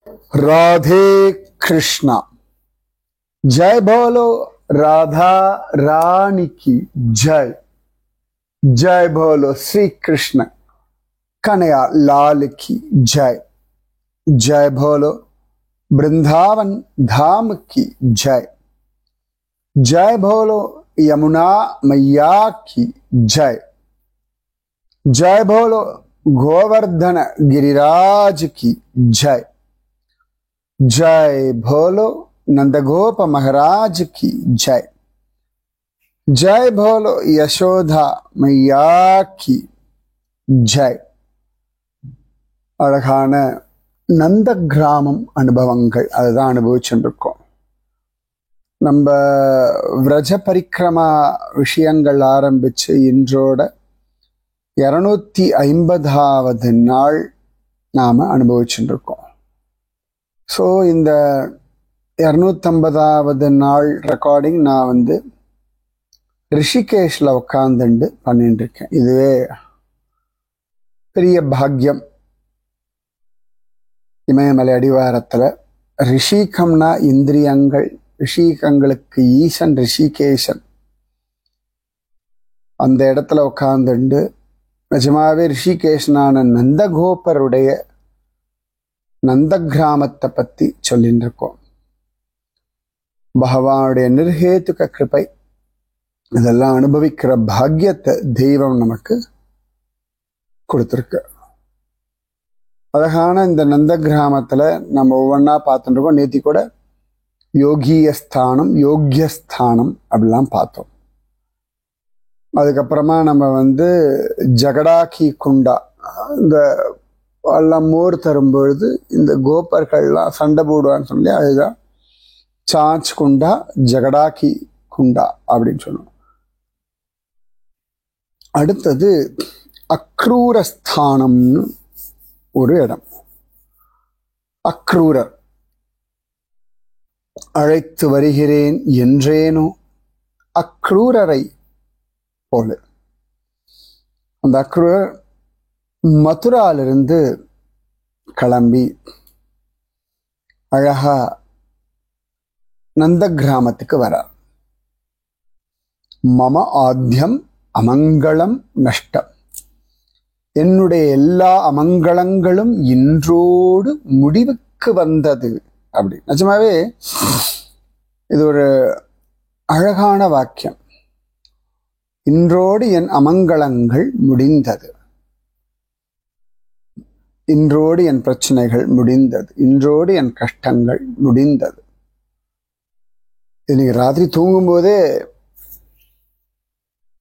राधे कृष्णा। जय बोलो राधा रानी की जय। जय बोलो श्री कृष्ण कन्हैया लाल की जय। जय बोलो वृंदावन धाम की जय। जय बोलो यमुना मैया की जय। जय बोलो गोवर्धन गिरिराज की जय। जय बोलो नंदगोप महाराज की जय। जय बोलो यशोदा मैया की जय. அழகான நந்த கிராமம் அனுபவங்கள் அதுதான் அனுபவிச்சுட்டு இருக்கோம். நம்ம விரஜ பரிக்கிரமா விஷயங்கள் ஆரம்பிச்சு இன்றோட 250வது நாள் நாம அனுபவிச்சுட்டு இருக்கோம். ஸோ இந்த 250வது நாள் ரெக்கார்டிங் நான் ரிஷிகேஷ்ல உட்காந்துண்டு பண்ணிட்டு இருக்கேன். இதுவே பெரிய பாக்கியம். இமயமலை அடிவாரத்துல ரிஷிகம்னா இந்திரியங்கள், ரிஷிகங்களுக்கு ஈசன் ரிஷிகேசன். அந்த இடத்துல உட்காந்துண்டு நிஜமாவே ரிஷிகேஷனான நந்தகோபருடைய நந்த கிராமத்தை பத்தி சொல்லிட்டு இருக்கோம். பகவானுடைய நிர்ஹேதுக கிருபை இதெல்லாம் அனுபவிக்கிற பாக்கியத்தை தெய்வம் நமக்கு கொடுத்துருக்கு. அழகான இந்த நந்த கிராமத்துல நம்ம ஒவ்வொன்றா பார்த்துட்டு இருக்கோம். நேத்தி கூட யோகியஸ்தானம் யோக்கியஸ்தானம் அப்படிலாம் பார்த்தோம். அதுக்கப்புறமா நம்ம ஜகடாக்கி குண்டா, இந்த எல்லாம் மோர் தரும்பொழுது இந்த கோபர்கள்லாம் சண்டை போடுவான்னு சொல்லி அதுதான் சாச் குண்டா ஜகடாக்கி குண்டா அப்படின்னு சொன்னோம். அடுத்தது அக்ரூரஸ்தானம்னு ஒரு இடம். அக்ரூரர் அழைத்து வருகிறேன் என்றேனோ அக்ரூரரை போல. அந்த அக்ரூரர் மதுராலிருந்து கிளம்பி அழகா நந்த கிராமத்துக்கு வரார். மம ஆத்யம் அமங்கலம் நஷ்டம், என்னுடைய எல்லா அமங்கலங்களும் இன்றோடு முடிவுக்கு வந்தது அப்படி. நிஜமாவே இது ஒரு அழகான வாக்கியம். இன்றோடு என் அமங்கலங்கள் முடிந்தது, இன்றோடு என் பிரச்சனைகள் முடிந்தது, இன்றோடு என் கஷ்டங்கள் முடிந்தது. இன்னைக்கு ராத்திரி தூங்கும்போதே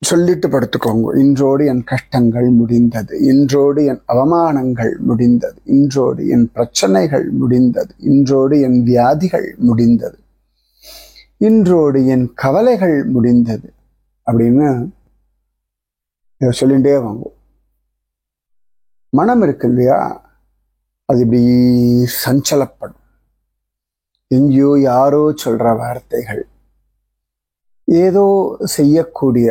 சொல்லிட்டு படுத்துக்கோங்க. இன்றோடு என் கஷ்டங்கள் முடிந்தது, இன்றோடு என் அவமானங்கள் முடிந்தது, இன்றோடு என் பிரச்சனைகள் முடிந்தது, இன்றோடு என் வியாதிகள் முடிந்தது, இன்றோடு என் கவலைகள் முடிந்தது அப்படின்னு இதை சொல்லிகிட்டே வாங்குவோம். மனம் இருக்கு இல்லையா, அது இப்படி சஞ்சலப்படும். எங்கேயோ யாரோ சொல்ற வார்த்தைகள், ஏதோ செய்யக்கூடிய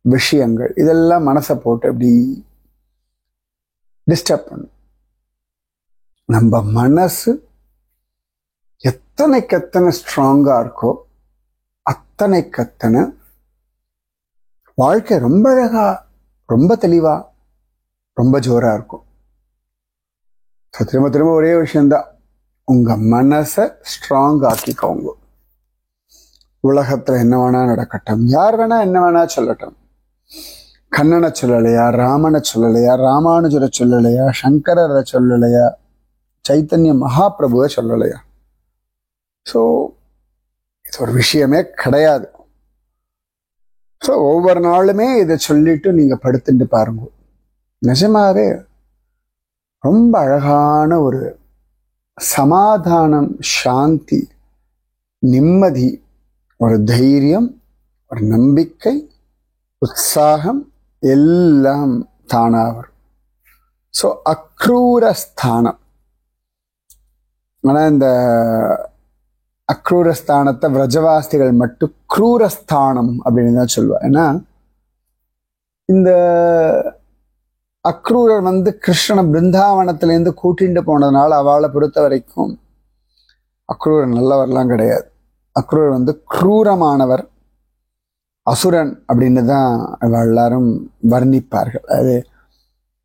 விஷயங்கள், இதெல்லாம் மனசை போட்டு அப்படி டிஸ்டர்ப் பண்ணும். நம்ம மனசு எத்தனைக்கெத்தனை ஸ்ட்ராங்கா இருக்கோ அத்தனைக்கெத்தனை வாழ்க்கை ரொம்ப அழகா, ரொம்ப தெளிவா, ரொம்ப ஜோரா இருக்கும். திரும்ப திரும்ப ஒரே விஷயம்தான், உங்க மனசை ஸ்ட்ராங் ஆக்கிக்கோங்க. உலகத்துல என்ன வேணா நடக்கட்டும், யார் வேணா என்ன வேணா சொல்லட்டும். கண்ணனை சொல்லலையா, ராமனை சொல்லலையா, ராமானுஜரை சொல்லலையா, சங்கரரை சொல்லலையா, சைத்தன்ய மகாபிரபுவை சொல்லலையா. ஸோ இது ஒரு விஷயமே கிடையாது. ஸோ ஒவ்வொரு நாளுமே இதை சொல்லிட்டு நீங்க படுத்துட்டு பாருங்க. நிஜமாவே ரொம்ப அழகான ஒரு சமாதானம், சாந்தி, நிம்மதி, ஒரு தைரியம், ஒரு நம்பிக்கை, உற்சாகம் எல்லாம் தானா வரும். ஸோ அக்ரூரஸ்தானம். ஆனால் இந்த அக்ரூரஸ்தானத்தை விரஜவாசிகள் மட்டும் க்ரூரஸ்தானம் அப்படின்னு தான் சொல்லுவா. ஏன்னா இந்த அக்ரூரர் வந்து கிருஷ்ணனை பிருந்தாவனத்திலேருந்து கூட்டிட்டு போனதுனால அவளை பொறுத்த வரைக்கும் அக்ரூரர் நல்லவர்லாம் கிடையாது. அக்ரூரர் வந்து குரூரமானவர், அசுரன் அப்படின்னு தான் எல்லாரும் வர்ணிப்பார்கள். அது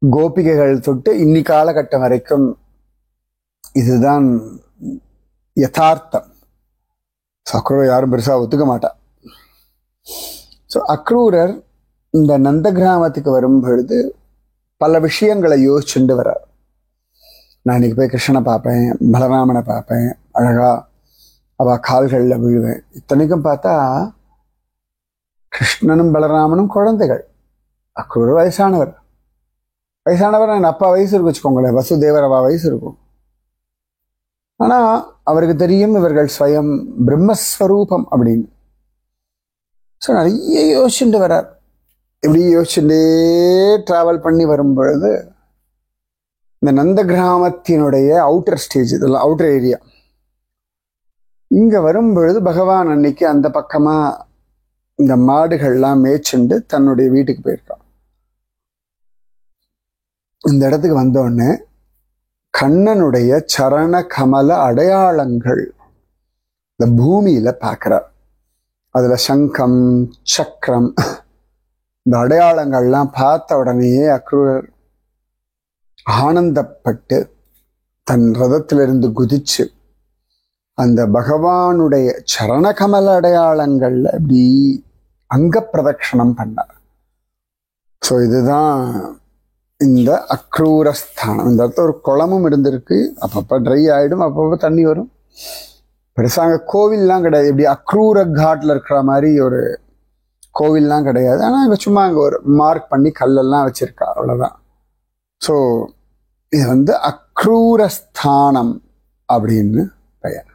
கோபிகைகள் தொட்டு இன்னி காலகட்டம் வரைக்கும் இதுதான் யதார்த்தம். அக்ரூரர் யாரும் பெருசா ஒத்துக்க மாட்டா. ஸோ அக்ரூரர் இந்த நந்த கிராமத்துக்கு வரும் பொழுது பல விஷயங்களை யோசிச்சுட்டு வர்றார். நான் இன்னைக்கு போய் கிருஷ்ணனை பார்ப்பேன், பலராமனை பார்ப்பேன், அழகா அவ கால்களில் விழுவேன். இத்தனைக்கும் பார்த்தா கிருஷ்ணனும் பலராமனும் குழந்தைகள், அக்ரூரர் வயசானவர். என் அப்பா வயசு இருக்கு வச்சுக்கோங்களேன், வசுதேவர் அவா வயசு இருக்கும். ஆனா அவருக்கு தெரியும் இவர்கள் ஸ்வயம் பிரம்மஸ்வரூபம் அப்படின்னு. ஸோ நிறைய யோசிச்சுட்டு வர்றார். இப்படி யோசிச்சுட்டே டிராவல் பண்ணி வரும் பொழுது இந்த நந்த கிராமத்தினுடைய அவுட்டர் ஸ்டேஜ், இதெல்லாம் அவுட்டர் ஏரியா, இங்க வரும் பொழுது பகவான் அன்னைக்கு அந்த பக்கமா இந்த மாடுகள்லாம் மேய்ச்சுண்டு தன்னுடைய வீட்டுக்கு போயிருக்கான். இந்த இடத்துக்கு வந்தோடனே கண்ணனுடைய சரண கமல அடையாளங்கள் இந்த பூமியில பார்க்கிறார். அதுல சங்கம், சக்கரம், இந்த அடையாளங்கள்லாம் பார்த்த உடனேயே அக்ரூரர் ஆனந்தப்பட்டு தன் ரதத்திலிருந்து குதிச்சு அந்த பகவானுடைய சரணகமல அடையாளங்கள்ல இப்படி அங்க பிரதட்சணம் பண்ணார். ஸோ இதுதான் இந்த அக்ரூரஸ்தானம். இந்த இடத்துல ஒரு குளமும் இருந்திருக்கு. அப்பப்போ ட்ரை ஆயிடும், அப்பப்போ தண்ணி வரும். பெருசா அங்கே கோவில்லாம் கிடையாது. இப்படி அக்ரூர காட்ல இருக்கிற மாதிரி ஒரு கோவில்லாம் கிடையாது. ஆனால் அங்கே சும்மா அங்கே ஒரு மார்க் பண்ணி கல்லெல்லாம் வச்சிருக்கா, அவ்வளோதான். ஸோ இது வந்து அக்ரூரஸ்தானம் அப்படின்னு பெயர்.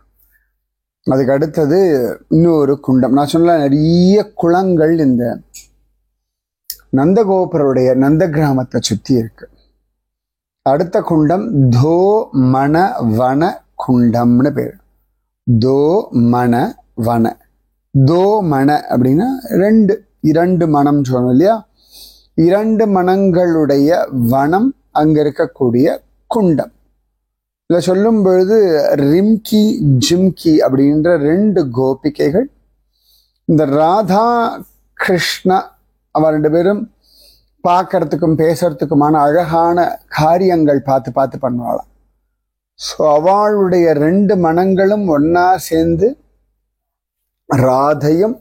அதுக்கு அடுத்தது இன்னொரு குண்டம். நான் சொன்ன நிறைய குளங்கள் இந்த நந்தகோபருடைய நந்த கிராமத்தை சுத்தி இருக்கு. அடுத்த குண்டம் தோ மண வன குண்டம்னு பேர். தோ மண வன. தோ மண அப்படின்னா இரண்டு மனம் சொன்னோம் இல்லையா? இரண்டு மனங்களுடைய வனம் அங்க இருக்கக்கூடிய குண்டம். இதுல சொல்லும் பொழுது ரிம்கி ஜிம்கி அப்படின்ற 2 கோபிகைகள், இந்த ராதா கிருஷ்ணா அவ 2 பேரும் பார்க்கறதுக்கும் பேசுறதுக்குமான அழகான காரியங்கள் பார்த்து பார்த்து பண்ணுவாளாம். ஸோ அவளுடைய 2 மனங்களும் ஒன்னா சேர்ந்து ராதையும்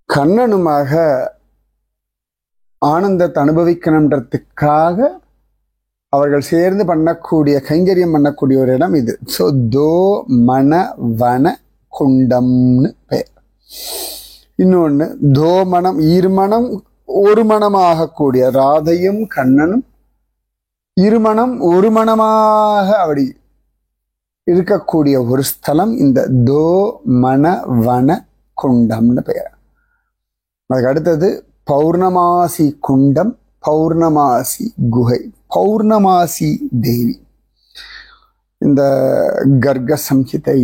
கண்ணனுமாக ஆனந்தத்தை அனுபவிக்கணுன்றதுக்காக அவர்கள் சேர்ந்து பண்ணக்கூடிய கைங்கரியம் பண்ணக்கூடிய ஒரு இடம் இது. ஸோ தோ மண வன குண்டம்னு பெயர். இன்னொன்று தோமணம், இருமணம் ஒரு மணமாகக்கூடிய ராதையும் கண்ணனும் இருமணம் ஒரு மணமாக அப்படி இருக்கக்கூடிய ஒரு ஸ்தலம் இந்த தோ மண வன குண்டம்னு பெயர். அதுக்கு அடுத்தது பௌர்ணமாசி குண்டம், பௌர்ணமாசி குகை, பௌர்ணமாசி தேவி. இந்த கர்க சம்ஹிதை,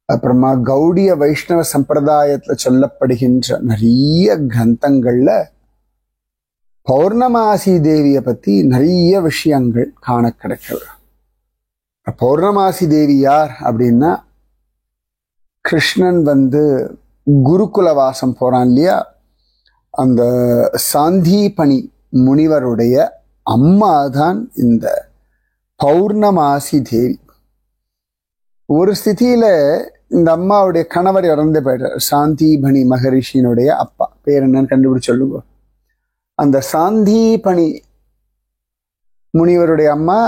அப்புறமா கௌடிய வைஷ்ணவ சம்பிரதாயத்துல சொல்லப்படுகின்ற நிறைய கிரந்தங்கள்ல பௌர்ணமாசி தேவியை பத்தி நிறைய விஷயங்கள் காண கிடைக்கிறது. பௌர்ணமாசி தேவி யார் அப்படின்னா, கிருஷ்ணன் வந்து குருகுல வாசம் போறான் இல்லையா, அந்த சாந்தீபனி முனிவருடைய அம்மா தான் இந்த பௌர்ணமாசி தேவி. ஒரு ஸ்திதியில இந்த அம்மாவுடைய கணவர் இறந்து போயிட்டார். சாந்தீபனி மகரிஷியினுடைய அப்பா பேர் என்னன்னு கண்டுபிடிச்சு சொல்லுங்க. அந்த சாந்தீபனி முனிவருடைய அம்மா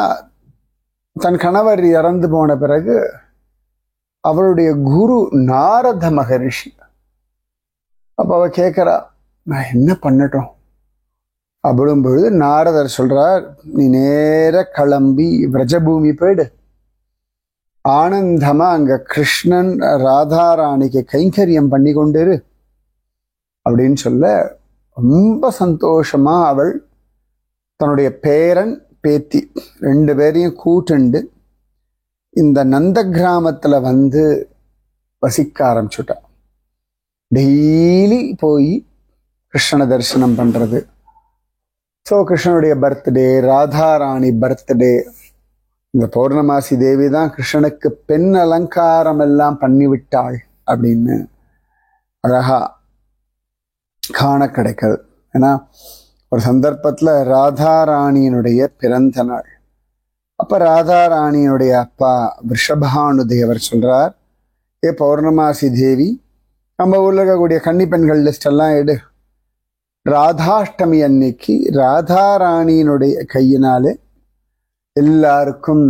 தன் கணவர் இறந்து போன பிறகு அவருடைய குரு நாரத மகரிஷி. அப்ப அவ கேட்கிறா, நான் என்ன பண்ணட்டும் அப்படின் பொழுது நாரதர் சொல்றார், நீ நேர கிளம்பி விரஜபூமி போயிடு, ஆனந்தமா அங்க கிருஷ்ணன் ராதாராணிக்கு கைங்கரியம் பண்ணி கொண்டிரு அப்படின்னு சொல்ல, ரொம்ப சந்தோஷமா அவள் தன்னுடைய பேரன் பேத்தி 2 பேரையும் கூட்டுண்டு இந்த நந்த கிராமத்துல வந்து வசிக்க ஆரம்பிச்சுட்டா. டெய்லி போய் கிருஷ்ணனை தரிசனம் பண்றது, ஸோ கிருஷ்ணனுடைய பர்த்டே, ராதாராணி பர்த்டே, இந்த பௌர்ணமாசி தேவி தான் கிருஷ்ணனுக்கு பெண் அலங்காரம் எல்லாம் பண்ணிவிட்டாள் அப்படின்னு அழகா காண கிடைக்கிறது. ஏன்னா ஒரு சந்தர்ப்பத்துல ராதாராணியினுடைய பிறந்த நாள். அப்ப ராதாராணியினுடைய அப்பா ரிஷபானு தேவர் சொல்றார், ஏ பௌர்ணமாசி தேவி, நம்ம ஊர்ல இருக்கக்கூடிய கன்னி பெண்கள் லிஸ்ட் எல்லாம் எடு, ராதாஷ்டமி அன்னைக்கு ராதாராணியினுடைய கையினாலே எல்லாருக்கும்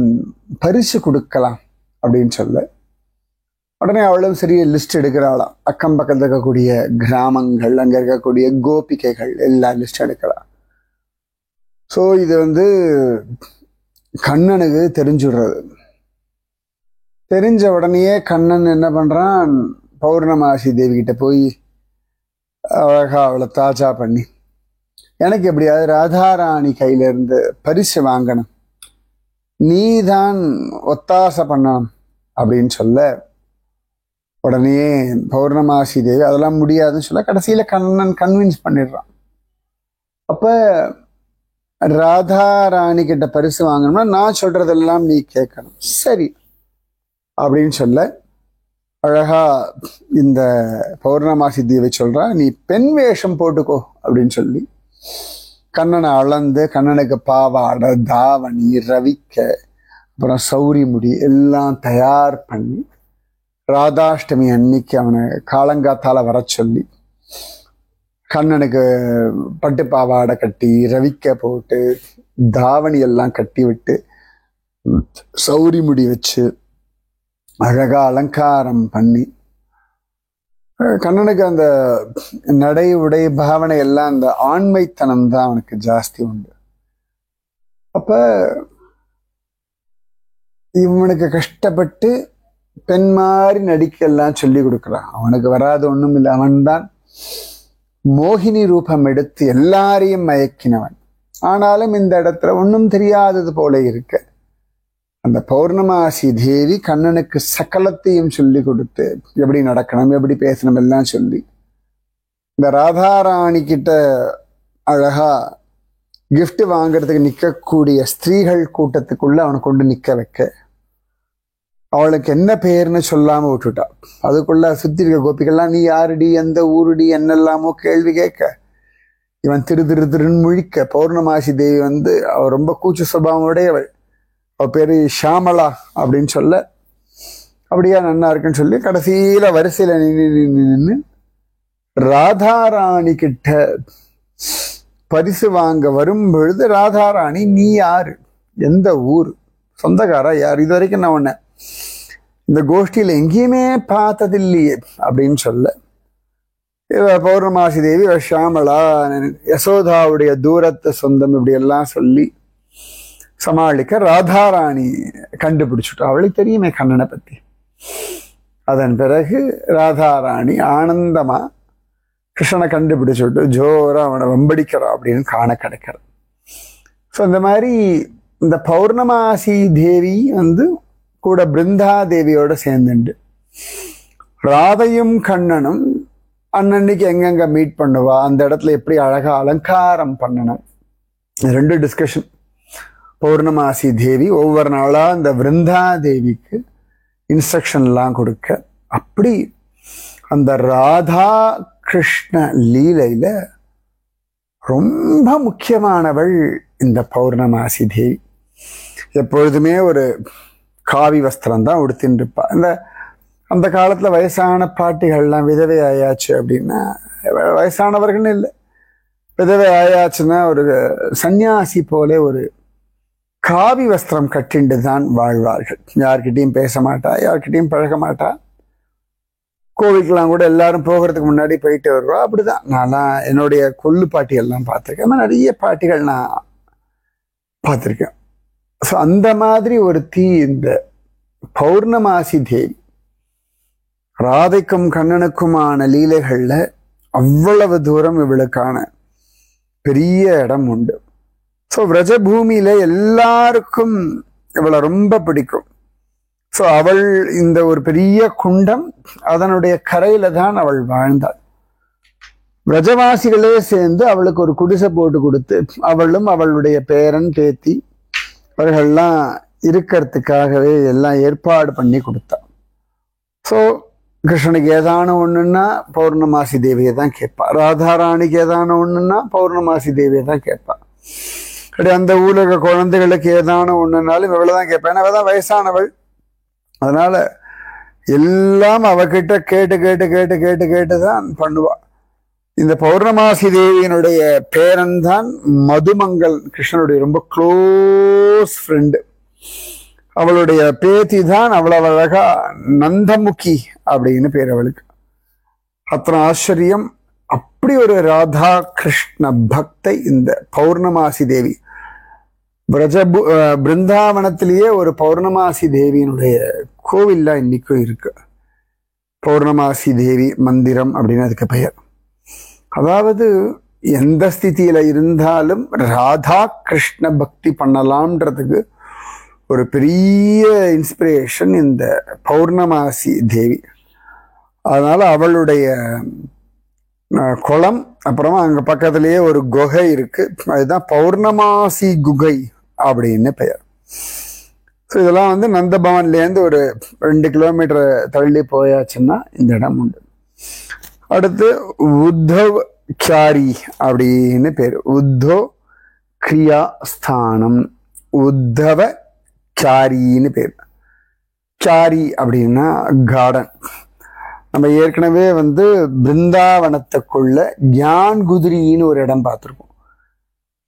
பரிசு கொடுக்கலாம் அப்படின்னு சொல்ல, உடனே அவளும் சரிய லிஸ்ட் எடுக்கிறாளாம். அக்கம் பக்கத்தில் இருக்கக்கூடிய கிராமங்கள், அங்க இருக்கக்கூடிய கோபிகைகள் எல்லாம் லிஸ்ட் எடுக்கலாம். ஸோ இது கண்ணனுக்கு தெரிஞ்சுடுறது. தெரிஞ்ச உடனேயே கண்ணன் என்ன பண்றான், பௌர்ணமாசி தேவி கிட்ட போய் அழகா அவளை தாஜா பண்ணி, எனக்கு எப்படியாவது ராதாராணி கையில இருந்து பரிசு வாங்கணும், நீதான் ஒத்தாசை பண்ணணும் அப்படின்னு சொல்ல, உடனே பௌர்ணமாசி தேவி அதெல்லாம் முடியாதுன்னு சொல்ல கடைசியில கண்ணன் கன்வின்ஸ் பண்ணிடுறான். அப்ப ராதாராணி கிட்ட பரிசு வாங்கணும்னா நான் சொல்றதெல்லாம் நீ கேட்கணும், சரி அப்படின்னு சொல்ல அழகா இந்த பௌர்ணமாசி தேவி சொல்றா, நீ பெண் வேஷம் போட்டுக்கோ அப்படின்னு சொல்லி கண்ணனை அளந்து கண்ணனுக்கு பாவாடை, தாவணி, ரவிக்க, அப்புறம் சௌரி முடி எல்லாம் தயார் பண்ணி ராதாஷ்டமி அன்னைக்கு அவனை காலங்காத்தால வர சொல்லி கண்ணனுக்கு பட்டு பாவாடை கட்டி, ரவிக்க போட்டு, தாவணி எல்லாம் கட்டி விட்டு, சௌரி முடி வச்சு அழகா அலங்காரம் பண்ணி, கண்ணனுக்கு அந்த நடை உடை பாவனை எல்லாம் அந்த ஆண்மைத்தனம் தான் அவனுக்கு ஜாஸ்தி உண்டு. அப்ப இவனுக்கு கஷ்டப்பட்டு பெண் மாதிரி நடிக்கெல்லாம் சொல்லி கொடுக்குறான். அவனுக்கு வராது ஒண்ணும் இல்லை. அவன்தான் மோகினி ரூபம் எடுத்து எல்லாரையும் மயக்கினவன். ஆனாலும் இந்த இடத்துல ஒன்றும் தெரியாதது போல இருக்க அந்த பௌர்ணமாசி தேவி கண்ணனுக்கு சகலத்தையும் சொல்லி கொடுத்து எப்படி நடக்கணும், எப்படி பேசணும் எல்லாம் சொல்லி இந்த ராதாராணி கிட்ட அழகா கிஃப்ட் வாங்கறதுக்கு நிற்கக்கூடிய ஸ்திரீகள் கூட்டத்துக்குள்ள அவனை கொண்டு நிற்க வைக்க, அவளுக்கு என்ன பேர்னு சொல்லாம விட்டுட்டா. அதுக்குள்ள சுத்தி இருக்க கோபிகள்லாம் நீ யாருடி, எந்த ஊருடி, என்னெல்லாமோ கேள்வி கேட்க, இவன் திரு திரு திருன்னு முழிக்க, பௌர்ணமாசி தேவி அவ ரொம்ப கூச்ச சுபாவம் உடையவள், அவ பேரு ஷாமலா அப்படின்னு சொல்ல, அப்படியா நன்னா இருக்குன்னு சொல்லி கடைசியில வரிசையில நின்று ராதாராணி கிட்ட பரிசு வாங்க வரும் பொழுது, ராதாராணி நீ யாரு, எந்த ஊர், சொந்தக்காரா யார், இது வரைக்கும் நான் உன்னை இந்த கோஷ்டியில எங்கேயுமே பார்த்ததில்லையே அப்படின்னு சொல்ல, பௌர்ணமாசி தேவி ஷாமலா, யசோதாவுடைய தூரத்து சொந்தம் இப்படி எல்லாம் சொல்லி சமாளிக்க ராதாராணி கண்டுபிடிச்சுட்டா. அவளுக்கு தெரியுமே கண்ணனை பத்தி. அதன் பிறகு ராதாராணி ஆனந்தமா கிருஷ்ணனை கண்டுபிடிச்சுட்டு ஜோரா அவனை வெம்படிக்கிறா அப்படின்னு காண கிடைக்கிறது. ஸோ இந்த மாதிரி இந்த பௌர்ணமாசி தேவி கூட பிருந்தா தேவியோட சேர்ந்துண்டு ராதையும் கண்ணனும் அன்னன்னைக்கு எங்கெங்க மீட் பண்ணுவா, அந்த இடத்துல எப்படி அழகா அலங்காரம் பண்ணணும், ரெண்டு டிஸ்கஷன். பௌர்ணமாசி தேவி ஒவ்வொரு நாளா இந்த பிருந்தா தேவிக்கு இன்ஸ்ட்ரக்ஷன்லாம் கொடுக்க, அப்படி அந்த ராதா கிருஷ்ண லீலையில ரொம்ப முக்கியமானவள் இந்த பௌர்ணமாசி தேவி. எப்பொழுதுமே ஒரு காவி வஸ்திரம் தான் உடுத்தின்னு இருப்பா. அந்த காலத்துல வயசான பாட்டிகள்லாம் விதவை ஆயாச்சு அப்படின்னா, வயசானவர்கள்னு இல்லை, விதவை ஆயாச்சுன்னா ஒரு சன்னியாசி போல ஒரு காவி வஸ்திரம் கட்டிண்டு தான் வாழ்வார்கள். யார்கிட்டையும் பேச மாட்டா, யார்கிட்டையும் பழக மாட்டா. கோவிலுக்கெல்லாம் கூட எல்லாரும் போகிறதுக்கு முன்னாடி போயிட்டு வருவா. அப்படிதான் நான்லாம் என்னுடைய கொள்ளு பாட்டிகள்லாம் பார்த்துருக்கேன். நிறைய பாட்டிகள் நான் பார்த்துருக்கேன். ஸோ அந்த மாதிரி ஒரு இந்த பௌர்ணமாசி தேவி ராதைக்கும் கண்ணனுக்குமான லீலைகள்ல அவ்வளவு தூரம் இவளுக்கான பெரிய இடம் உண்டு. ஸோ விரஜபூமியில எல்லாருக்கும் இவளை ரொம்ப பிடிக்கும். ஸோ அவள் இந்த ஒரு பெரிய குண்டம், அதனுடைய கரையில தான் அவள் வாழ்ந்தாள். பிரஜவாசிகளே சேர்ந்து அவளுக்கு ஒரு குடிசை போட்டு கொடுத்து அவளும் அவளுடைய பேரன் பேத்தி அவர்கள்லாம் இருக்கிறதுக்காகவே எல்லாம் ஏற்பாடு பண்ணி கொடுத்தா. ஸோ கிருஷ்ணனுக்கு ஏதான ஒண்ணுன்னா பௌர்ணமாசி தேவியை தான் கேட்பா. ராதாராணிக்கு ஏதான ஒண்ணுன்னா பௌர்ணமாசி தேவியை தான் கேட்பா. அப்படி அந்த ஊர்ல இருக்க குழந்தைகளுக்கு ஏதான ஒண்ணுனாலும் இவ்வளவுதான் கேட்பேன். ஏன்னா அவதான் வயசானவள். அதனால எல்லாம் அவகிட்ட கேட்டு கேட்டு கேட்டு கேட்டு கேட்டுதான் பண்ணுவா. இந்த பௌர்ணமாசி தேவியினுடைய பேரன் தான் மதுமங்கல், கிருஷ்ணனுடைய ரொம்ப க்ளோஸ் ஃப்ரெண்டு. அவளுடைய பேத்தி தான் அவ்வளவு அழகா நந்தமுகி அப்படின்னு பேர் அவளுக்கு. அத்தனை ஆச்சரியம். அப்படி ஒரு ராதா கிருஷ்ண பக்தை இந்த பௌர்ணமாசி தேவி. பிருந்தாவனத்திலேயே ஒரு பௌர்ணமாசி தேவியினுடைய கோவில்லாம் இன்னைக்கும் இருக்கு. பௌர்ணமாசி தேவி மந்திரம் அப்படின்னு அதுக்கு பெயர். அதாவது எந்த ஸ்திதியில இருந்தாலும் ராதா கிருஷ்ண பக்தி பண்ணலாம்ன்றதுக்கு ஒரு பெரிய இன்ஸ்பிரேஷன் இந்த பௌர்ணமாசி தேவி. அதனால அவளுடைய குளம், அப்புறமா அங்க பக்கத்திலேயே ஒரு குகை இருக்கு. அதுதான் பௌர்ணமாசி குகை அப்படின்னு பெயர். ஸோ இதெல்லாம் வந்து நந்தபவன்லேருந்து ஒரு 2 கிலோமீட்டர் தள்ளி போயாச்சுன்னா இந்த இடம் உண்டு. அடுத்து உத்தவ் கியாரி அப்படின்னு பேர். உத்தவ் கிரியா ஸ்தானம், உத்தவ கியாரின்னு பேர். கியாரி அப்படின்னா கார்டன். நம்ம ஏற்கனவே வந்து பிருந்தாவனத்துக்குள்ள ஞான் குதிரின்னு ஒரு இடம் பார்த்துருக்கோம்.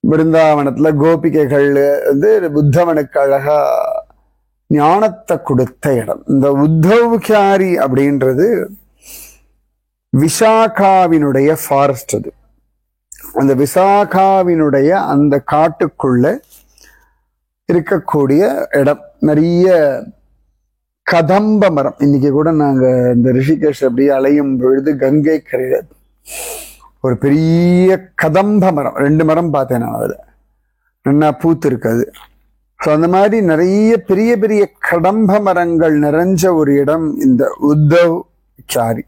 பிருந்தாவனத்துல கோபிகைகள் வந்து புத்தவனுக்கு அழகா ஞானத்தை கொடுத்த இடம். இந்த உத்தவ் கியாரி அப்படின்றது விசாகாவினுடைய ஃபாரஸ்ட். அது அந்த விசாகாவினுடைய அந்த காட்டுக்குள்ள இருக்கக்கூடிய இடம். நிறைய கதம்ப மரம். இன்னைக்கு கூட நாங்க இந்த ரிஷிகேஷ் அப்படியே அலையும் பொழுது கங்கை கரையில ஒரு பெரிய கதம்ப மரம், 2 மரம் பார்த்தேன் நான். அதுல நல்லா பூத்து இருக்காது. ஸோ அந்த மாதிரி நிறைய பெரிய பெரிய கடம்ப மரங்கள் நிறைஞ்ச ஒரு இடம் இந்த உத்தவ் கியாரி.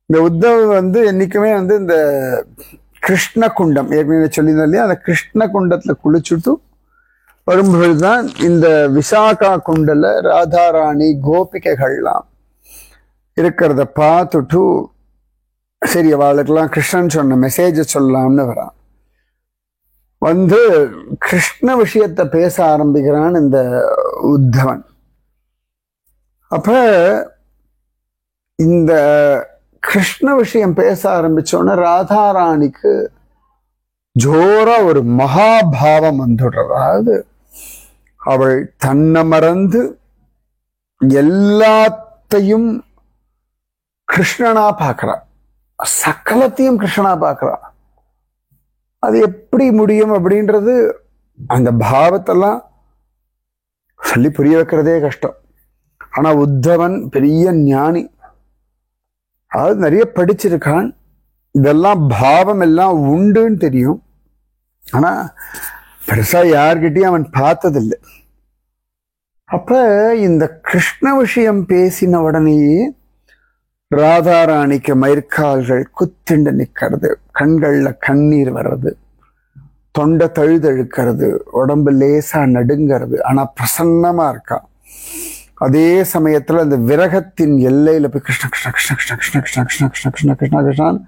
இந்த உத்தவ் வந்து என்னைக்குமே வந்து இந்த கிருஷ்ண குண்டம், ஏற்கனவே சொல்லியிருந்தோம் இல்லையா, அந்த கிருஷ்ண குண்டத்துல குளிச்சுட்டு வரும்பொழுதுதான் இந்த விசாகா குண்டல ராதாராணி கோபிகைகள்லாம் இருக்கிறத பார்த்துட்டு சரி அவளுக்கெல்லாம் கிருஷ்ணன் சொன்ன மெசேஜ சொல்லலாம்னு வரான். வந்து கிருஷ்ண விஷயத்த பேச ஆரம்பிக்கிறான் இந்த உத்தவன். அப்ப இந்த கிருஷ்ண விஷயம் பேச ஆரம்பிச்சோன்னா ராதாராணிக்கு ஜோரா ஒரு மகாபாவம் வந்துடுறது. அதாவது அவள் தன்னை மறந்து எல்லாத்தையும் கிருஷ்ணனா பார்க்கிறா, சகலத்தையும் கிருஷ்ணனா பார்க்கிறா. அது எப்படி முடியும் அப்படின்றது அந்த பாவத்தெல்லாம் சொல்லி புரிய வைக்கிறதே கஷ்டம். ஆனா உத்தவன் பெரிய ஞானி, அதாவது நிறைய படிச்சிருக்கான். இதெல்லாம் பாவம் எல்லாம் உண்டுன்னு தெரியும். ஆனா பெருசா யார்கிட்டயும் அவன் பார்த்ததில்லை. அப்ப இந்த கிருஷ்ண விஷயம் பேசின உடனேயே ராதாராணிக்கு மயிர்கால்கள் குத்திண்டு நிக்கிறது, கண்கள்ல கண்ணீர் வர்றது, தொண்டை தழுதழுக்கிறது, உடம்பு லேசா நடுங்கிறது. ஆனா பிரசன்னமா இருக்கா. அதே சமயத்துல அந்த விரகத்தின் எல்லையில போய் கிருஷ்ண கிருஷ்ண கிருஷ்ண கிருஷ்ண கிருஷ்ண கிருஷ்ண கிருஷ்ண கிருஷ்ண கிருஷ்ண கிருஷ்ணான்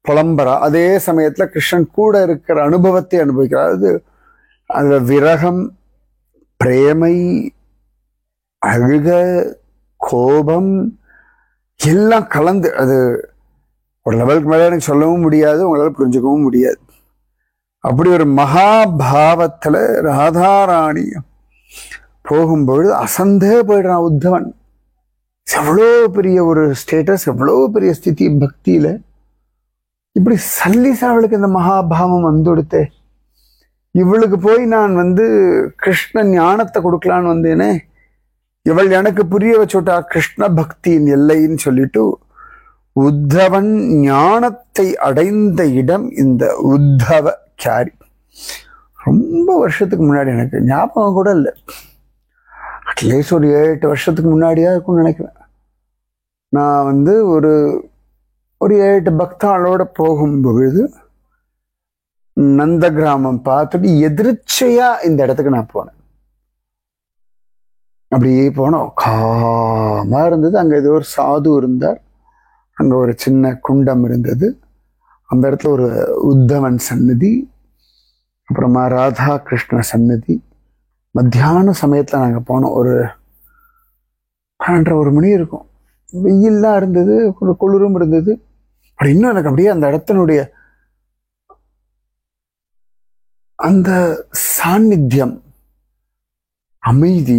புலம்பரா. அதே சமயத்துல கிருஷ்ணன் கூட இருக்கிற அனுபவத்தை அனுபவிக்கிறார். அது அதுல விரகம், பிரேமை, அழுக, கோபம் எல்லாம் கலந்து அது ஒரு லெவலுக்கு மேல எனக்கு சொல்லவும் முடியாது, உங்களால புரிஞ்சுக்கவும் முடியாது. அப்படி ஒரு மகாபாவத்துல ராதாராணி போகும்பொழுது அசந்தே போயிடுறான் உத்தவன். எவ்வளோ பெரிய ஒரு ஸ்டேட்டஸ், எவ்வளோ பெரிய ஸ்திதி பக்தியில இப்படி சல்லிசா அவளுக்கு இந்த மகாபாவம் வந்துடுத்தே. இவளுக்கு போய் நான் வந்து கிருஷ்ண ஞானத்தை கொடுக்கலான்னு வந்தேனே, இவள் எனக்கு புரிய வச்சுட்டா கிருஷ்ண பக்தியின் எல்லைன்னு சொல்லிட்டு உத்தவன் ஞானத்தை அடைந்த இடம் இந்த உத்தவ கியாரி. ரொம்ப வருஷத்துக்கு முன்னாடி, எனக்கு ஞாபகம் கூட இல்லை, அட்லீஸ்ட் ஒரு 7-8 வருஷத்துக்கு முன்னாடியா இருக்கும்னு நினைக்கிறேன். நான் வந்து ஒரு ஒரு 7 பக்தாளோட போகும்பொழுது நந்த கிராமம் பார்த்துட்டு எதிர்ச்சையா இந்த இடத்துக்கு நான் போனேன். அப்படியே போனோம், காமா இருந்தது. அங்க ஏதோ ஒரு சாது இருந்தார். அங்க ஒரு சின்ன குண்டம் இருந்தது. அந்த இடத்துல ஒரு உத்தவன் சன்னதி, அப்புறமா ராதா கிருஷ்ண சன்னதி. மத்தியான சமயத்துல நாங்க போனோம். ஒரு 12:30 மணி இருக்கும். வெயில்லாம் இருந்தது, ஒரு குளிரும் இருந்தது. அப்படி இன்னும் எனக்கு அப்படியே அந்த இடத்தினுடைய அந்த சாநித்தியம், அமைதி,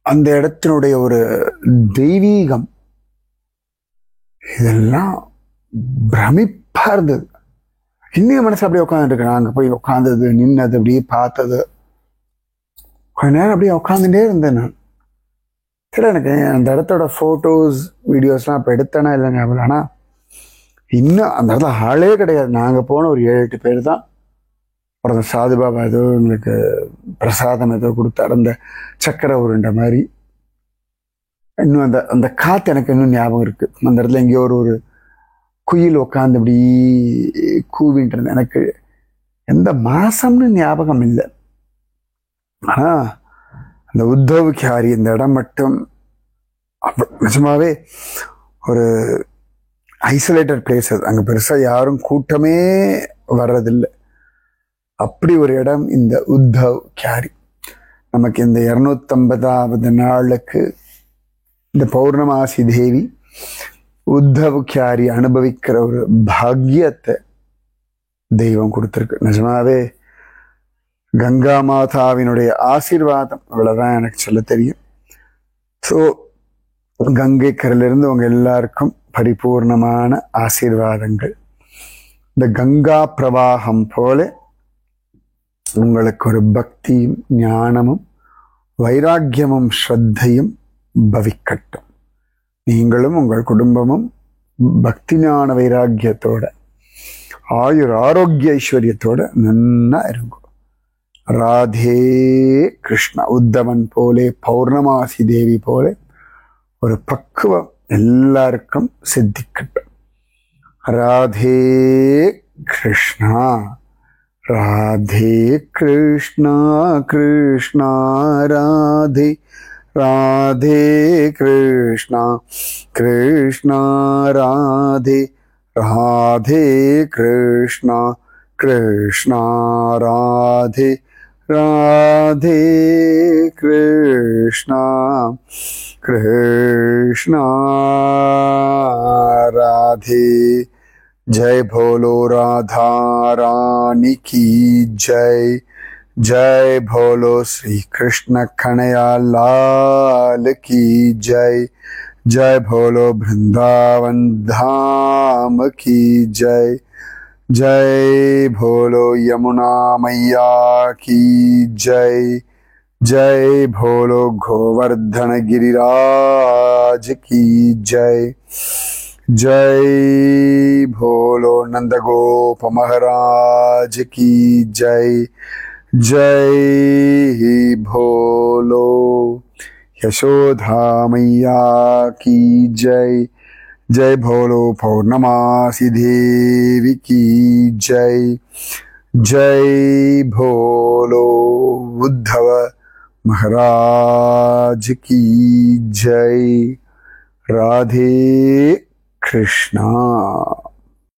அந்த இடத்தினுடைய ஒரு தெய்வீகம், இதெல்லாம் பிரமிப்பா இருந்தது. இன்னும் மனசு அப்படியே உட்காந்துட்டு இருக்கேன். அங்க போய் உட்காந்தது, நின்னது, அப்படியே பார்த்தது. கொஞ்ச நேரம் அப்படியே உட்காந்துட்டே இருந்தேன் நான். சரி, எனக்கு அந்த இடத்தோட போட்டோஸ் வீடியோஸ்லாம் இப்போ எடுத்தேனா இல்லை ஞாபகம். ஆனால் இன்னும் அந்த இடத்துல ஆளே கிடையாது. நாங்கள் போன ஒரு 7-8 பேர் தான். அப்புறம் சாதுபாபா ஏதோ எங்களுக்கு பிரசாதம் ஏதோ கொடுத்தாரு, அந்த சக்கரை உருண்டை மாதிரி. இன்னும் அந்த அந்த காற்று எனக்கு இன்னும் ஞாபகம் இருக்கு. அந்த இடத்துல எங்கேயோ ஒரு குயில் உட்காந்து இப்படி கூவிட்டு இருந்தேன். எனக்கு எந்த மாசம்னு ஞாபகம் இல்லை. ஆனா அந்த உத்தவ் கியாரி இந்த இடம் மட்டும் நிஜமாவே ஒரு ஐசோலேட்டட் பிளேஸ். அது அங்க பெருசா யாரும் கூட்டமே வர்றதில்லை. அப்படி ஒரு இடம் இந்த உத்தவ் கியாரி. நமக்கு இந்த 250வது நாளுக்கு இந்த பௌர்ணமாசி தேவி உத்தவ் கியாரி அனுபவிக்கிற ஒரு பாக்கியத்தை தெய்வம் கொடுத்துருக்கு. நிஜமாவே கங்கா மாதாவினுடைய ஆசீர்வாதம், அவ்வளவுதான் எனக்கு சொல்ல தெரியும். ஸோ கங்கை கரையிலிருந்து உங்க எல்லாருக்கும் பரிபூர்ணமான ஆசீர்வாதங்கள். இந்த கங்கா பிரவாகம் போல உங்களுக்கு ஒரு பக்தியும் ஞானமும் வைராக்கியமும் ஸ்ரத்தையும் பவிக்கட்டும். நீங்களும் உங்கள் குடும்பமும் பக்தி ஞான வைராக்கியத்தோட ஆயுர் ஆரோக்கிய ஐஸ்வர்யத்தோட நன்னா இருங்க. ராதே கிருஷ்ணா. உத்தவன் போலே, பௌர்ணமாசி தேவி போலே ஒரு பக்குவம் எல்லாருக்கும் சித்திக்கட்டும். ராதே கிருஷ்ணா. ராதே கிருஷ்ணா கிருஷ்ணா ராதே. ராதே கிருஷ்ணா கிருஷ்ணா ராதே. ராதே கிருஷ்ணா கிருஷ்ணா ராதே. ராதே கிருஷ்ணா கிருஷ்ணா ராதே. जय भोलो राधा रानी की जय. जय भोलो श्री कृष्ण कन्हैया लाल की जय. जय भोलो वृंदावन धाम की जय. जय भोलो यमुना मैया की जय. जय भोलो गोवर्धन गिरिराज की जय. जय भोलो नंदगोप महाराज की जय. जय भोलो यशोदा मैया की जय. जय भोलो पौर्णमासी देवी की जय. जय भोलो उद्धव महाराज की जय. राधे कृष्णा.